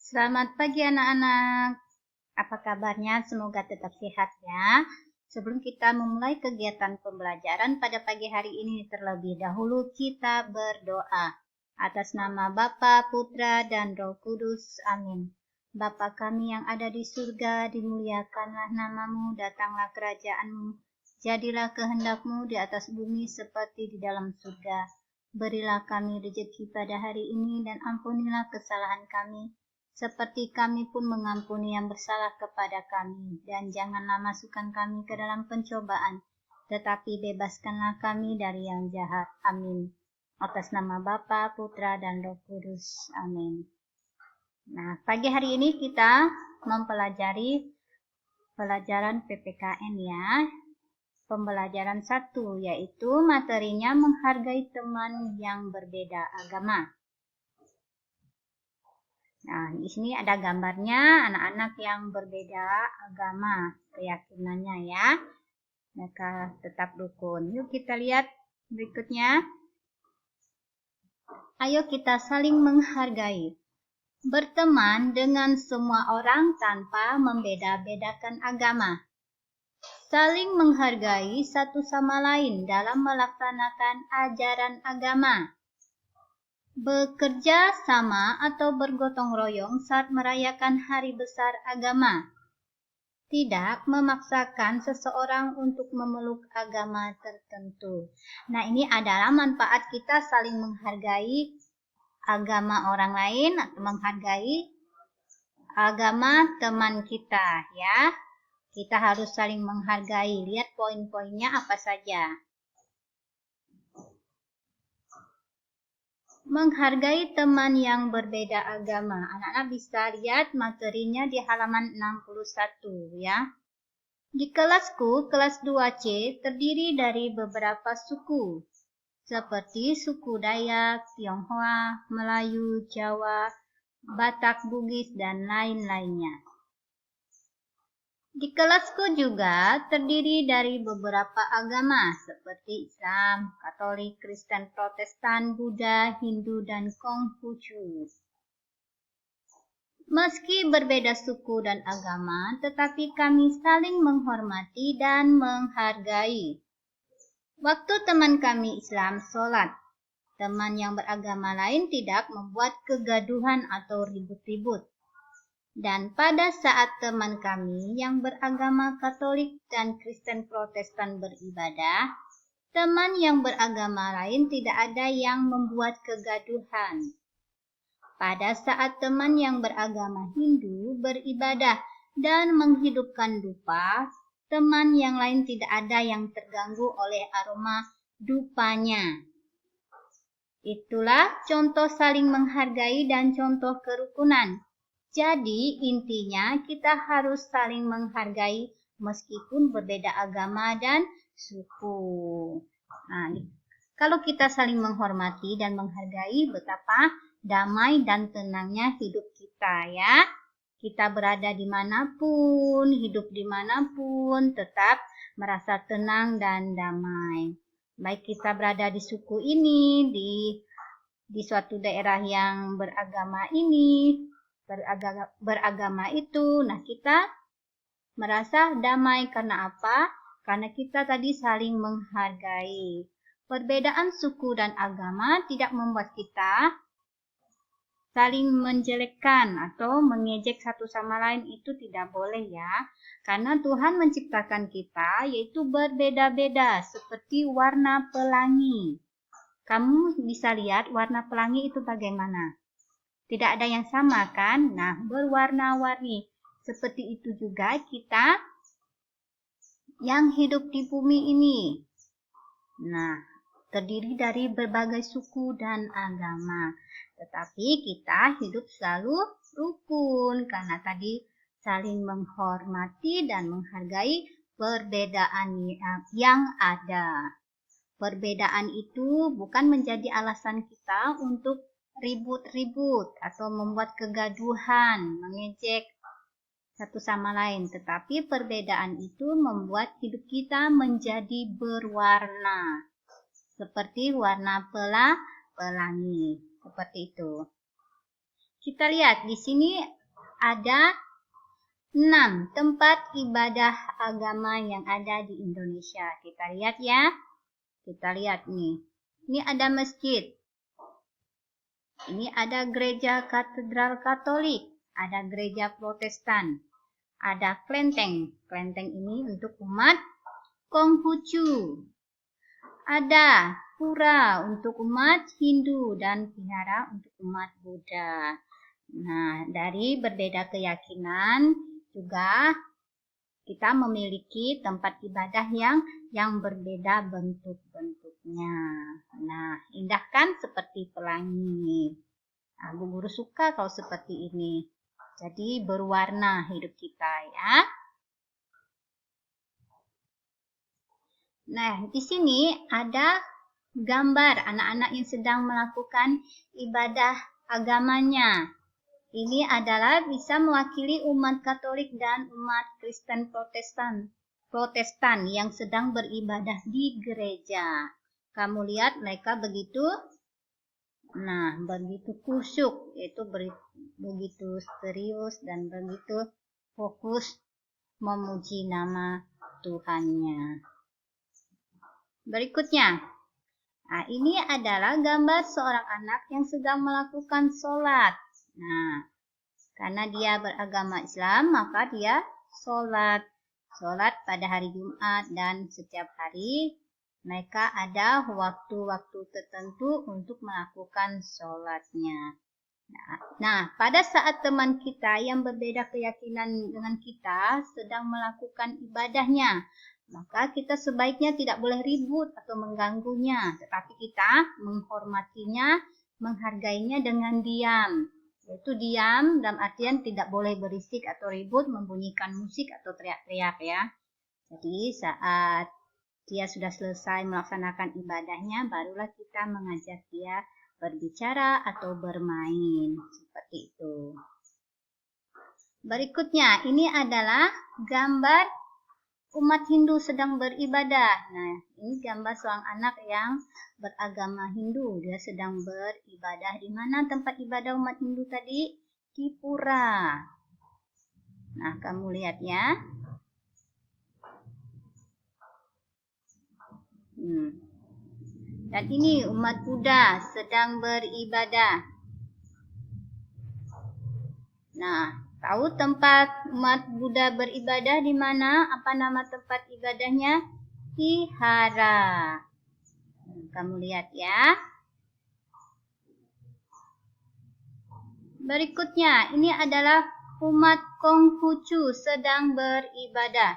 Selamat pagi anak-anak. Apa kabarnya? Semoga tetap sehat ya. Sebelum kita memulai kegiatan pembelajaran pada pagi hari ini, terlebih dahulu kita berdoa. Atas nama Bapa, Putra, dan Roh Kudus. Amin. Bapa kami yang ada di surga, dimuliakanlah namamu, datanglah kerajaanmu. Jadilah kehendakmu di atas bumi seperti di dalam surga. Berilah kami rezeki pada hari ini dan ampunilah kesalahan kami, seperti kami pun mengampuni yang bersalah kepada kami. Dan janganlah masukkan kami ke dalam pencobaan, tetapi bebaskanlah kami dari yang jahat. Amin. Atas nama Bapa, Putra, dan Roh Kudus. Amin. Nah, pagi hari ini kita mempelajari pelajaran PPKN ya. Pembelajaran 1, yaitu materinya menghargai teman yang berbeda agama. Nah, di sini ada gambarnya anak-anak yang berbeda agama keyakinannya ya. Mereka tetap rukun. Yuk kita lihat berikutnya. Ayo kita saling menghargai. Berteman dengan semua orang tanpa membeda-bedakan agama. Saling menghargai satu sama lain dalam melaksanakan ajaran agama. Bekerja sama atau bergotong royong saat merayakan hari besar agama. Tidak memaksakan seseorang untuk memeluk agama tertentu. Nah, ini adalah manfaat kita saling menghargai agama orang lain atau menghargai agama teman kita ya. Kita harus saling menghargai. Lihat poin-poinnya apa saja. Menghargai teman yang berbeda agama. Anak-anak bisa lihat materinya di halaman 61 ya. Di kelasku, kelas 2C, terdiri dari beberapa suku, seperti suku Dayak, Tionghoa, Melayu, Jawa, Batak, Bugis, dan lain-lainnya. Di kelasku juga terdiri dari beberapa agama seperti Islam, Katolik, Kristen, Protestan, Buddha, Hindu, dan Konghucu. Meski berbeda suku dan agama, tetapi kami saling menghormati dan menghargai. Waktu teman kami Islam sholat, teman yang beragama lain tidak membuat kegaduhan atau ribut-ribut. Dan pada saat teman kami yang beragama Katolik dan Kristen Protestan beribadah, teman yang beragama lain tidak ada yang membuat kegaduhan. Pada saat teman yang beragama Hindu beribadah dan menghidupkan dupa, teman yang lain tidak ada yang terganggu oleh aroma dupanya. Itulah contoh saling menghargai dan contoh kerukunan. Jadi intinya kita harus saling menghargai meskipun berbeda agama dan suku. Nah, kalau kita saling menghormati dan menghargai, betapa damai dan tenangnya hidup kita ya. Kita berada dimanapun, hidup dimanapun, tetap merasa tenang dan damai. Baik kita berada di suku ini, di suatu daerah yang beragama ini, beragama itu. Nah, kita merasa damai karena apa? Karena kita tadi saling menghargai. Perbedaan suku dan agama tidak membuat kita saling menjelekkan atau mengejek satu sama lain, itu tidak boleh ya. Karena Tuhan menciptakan kita yaitu berbeda-beda seperti warna pelangi. Kamu bisa lihat warna pelangi itu bagaimana? Tidak ada yang sama kan? Nah, berwarna-warni. Seperti itu juga kita yang hidup di bumi ini. Nah, terdiri dari berbagai suku dan agama. Tetapi kita hidup selalu rukun karena tadi saling menghormati dan menghargai perbedaan yang ada. Perbedaan itu bukan menjadi alasan kita untuk ribut-ribut atau membuat kegaduhan, mengejek satu sama lain. Tetapi perbedaan itu membuat hidup kita menjadi berwarna. Seperti warna pelangi. Seperti itu. Kita lihat di sini ada 6 tempat ibadah agama yang ada di Indonesia. Kita lihat ya. Kita lihat nih. Ini ada masjid. Ini ada gereja katedral Katolik. Ada gereja Protestan. Ada kelenteng. Kelenteng ini untuk umat Konghucu. Ada pura untuk umat Hindu dan vihara untuk umat Buddha. Nah, dari berbeda keyakinan juga kita memiliki tempat ibadah yang berbeda bentuk-bentuknya. Nah, indah kan seperti pelangi. Nah, Bu Guru suka kalau seperti ini. Jadi berwarna hidup kita ya. Nah, di sini ada gambar anak-anak yang sedang melakukan ibadah agamanya. Ini adalah bisa mewakili umat Katolik dan umat Kristen Protestan yang sedang beribadah di gereja. Kamu lihat mereka begitu khusyuk, yaitu begitu serius dan begitu fokus memuji nama Tuhannya. Berikutnya, nah, ini adalah gambar seorang anak yang sedang melakukan sholat. Nah, karena dia beragama Islam, maka dia sholat pada hari Jumat dan setiap hari mereka ada waktu-waktu tertentu untuk melakukan sholatnya. Nah, pada saat teman kita yang berbeda keyakinan dengan kita sedang melakukan ibadahnya, maka kita sebaiknya tidak boleh ribut atau mengganggunya, tetapi kita menghormatinya, menghargainya dengan diam. Yaitu diam dalam artian tidak boleh berisik atau ribut, membunyikan musik atau teriak-teriak ya. Jadi saat dia sudah selesai melaksanakan ibadahnya, barulah kita mengajak dia berbicara atau bermain. Seperti itu. Berikutnya, ini adalah gambar umat Hindu sedang beribadah. Nah, ini gambar seorang anak yang beragama Hindu. Dia sedang beribadah. Di mana tempat ibadah umat Hindu tadi? Di pura. Nah, kamu lihat ya. Dan ini umat Buddha sedang beribadah. Nah, tahu tempat umat Buddha beribadah di mana? Apa nama tempat ibadahnya? Vihara. Kamu lihat ya. Berikutnya, ini adalah umat Konghucu sedang beribadah.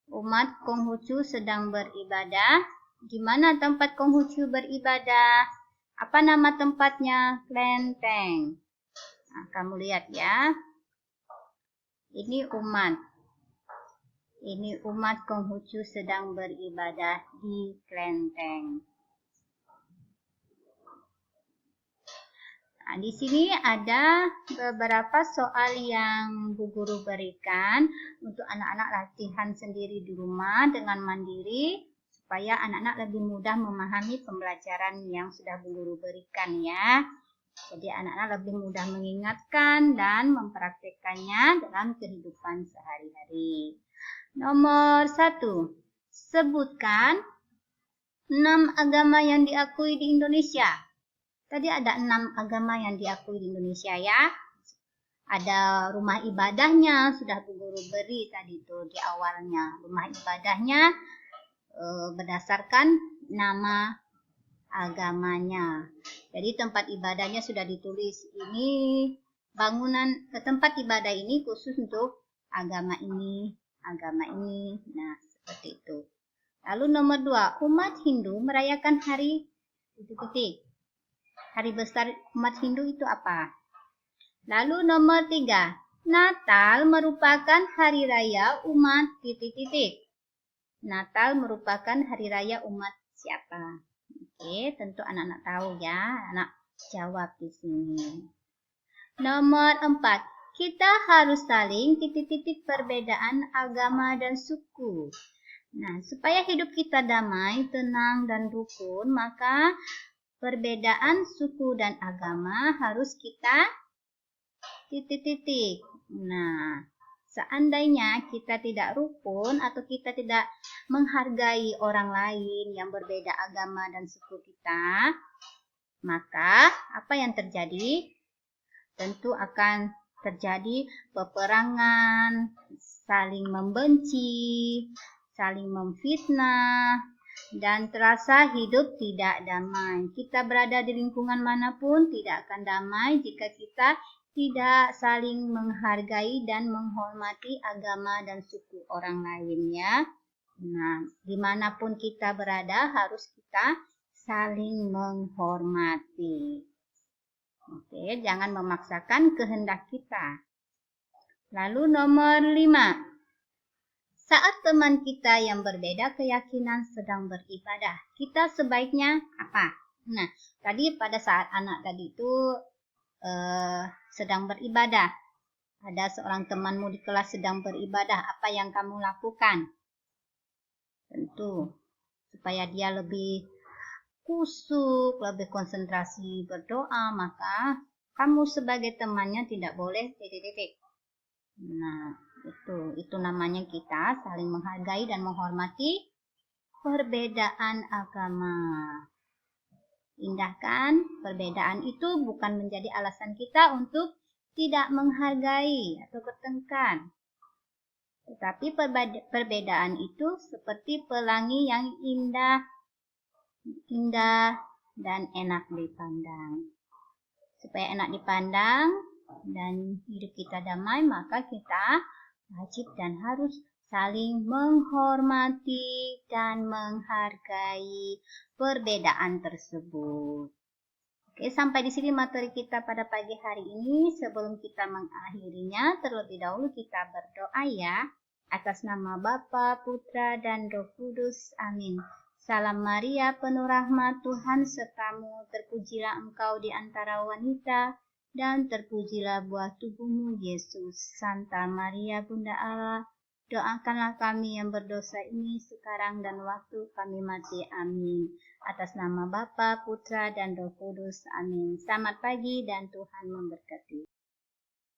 Umat Konghucu sedang beribadah. Di mana tempat Konghucu beribadah? Apa nama tempatnya? Kelenteng. Nah, kamu lihat ya. Ini umat Konghucu sedang beribadah di kelenteng. Nah, di sini ada beberapa soal yang Bu Guru berikan untuk anak-anak latihan sendiri di rumah dengan mandiri supaya anak-anak lebih mudah memahami pembelajaran yang sudah Bu Guru berikan ya. Jadi anak-anak lebih mudah mengingatkan dan mempraktikkannya dalam kehidupan sehari-hari. Nomor 1. Sebutkan 6 agama yang diakui di Indonesia. Tadi ada 6 agama yang diakui di Indonesia ya. Ada rumah ibadahnya, sudah Bu Guru beri tadi tuh di awalnya. Rumah ibadahnya berdasarkan nama agamanya. Jadi tempat ibadahnya sudah ditulis. Ini bangunan tempat ibadah ini khusus untuk agama ini, agama ini. Nah, seperti itu. Lalu nomor 2, umat Hindu merayakan hari titik-titik. Hari besar umat Hindu itu apa? Lalu nomor 3, Natal merupakan hari raya umat titik-titik. Natal merupakan hari raya umat siapa? Oke, tentu anak-anak tahu ya. Anak jawab di sini. Nomor 4. Kita harus saling titik-titik perbedaan agama dan suku. Nah, supaya hidup kita damai, tenang, dan rukun, maka perbedaan suku dan agama harus kita titik-titik. Nah, seandainya kita tidak rukun atau kita tidak menghargai orang lain yang berbeda agama dan suku kita, maka apa yang terjadi? Tentu akan terjadi peperangan, saling membenci, saling memfitnah, dan terasa hidup tidak damai. Kita berada di lingkungan manapun tidak akan damai jika kita tidak saling menghargai dan menghormati agama dan suku orang lain ya. Nah, dimanapun kita berada harus kita saling menghormati. Oke, jangan memaksakan kehendak kita. Lalu nomor 5. Saat teman kita yang berbeda keyakinan sedang beribadah, kita sebaiknya apa? Nah, tadi pada saat anak tadi itu sedang beribadah. Ada seorang temanmu di kelas sedang beribadah, apa yang kamu lakukan? Tentu, supaya dia lebih kusuk, lebih konsentrasi berdoa, maka kamu sebagai temannya tidak boleh titik-titik. Nah, itu namanya kita saling menghargai dan menghormati perbedaan agama. Indah kan? Perbedaan itu bukan menjadi alasan kita untuk tidak menghargai atau bertengkar. Tetapi perbedaan itu seperti pelangi yang indah dan enak dipandang. Supaya enak dipandang dan hidup kita damai, maka kita wajib dan harus saling menghormati dan menghargai perbedaan tersebut. Oke, sampai di sini materi kita pada pagi hari ini. Sebelum kita mengakhirinya, terlebih dahulu kita berdoa ya. Atas nama Bapa, Putra, dan Roh Kudus. Amin. Salam Maria, penuh rahmat Tuhan sertamu, terpujilah engkau di antara wanita, dan terpujilah buah tubuhmu, Yesus. Santa Maria, Bunda Allah, doakanlah kami yang berdosa ini sekarang dan waktu kami mati. Amin. Atas nama Bapa, Putra, dan Roh Kudus. Amin. Selamat pagi dan Tuhan memberkati.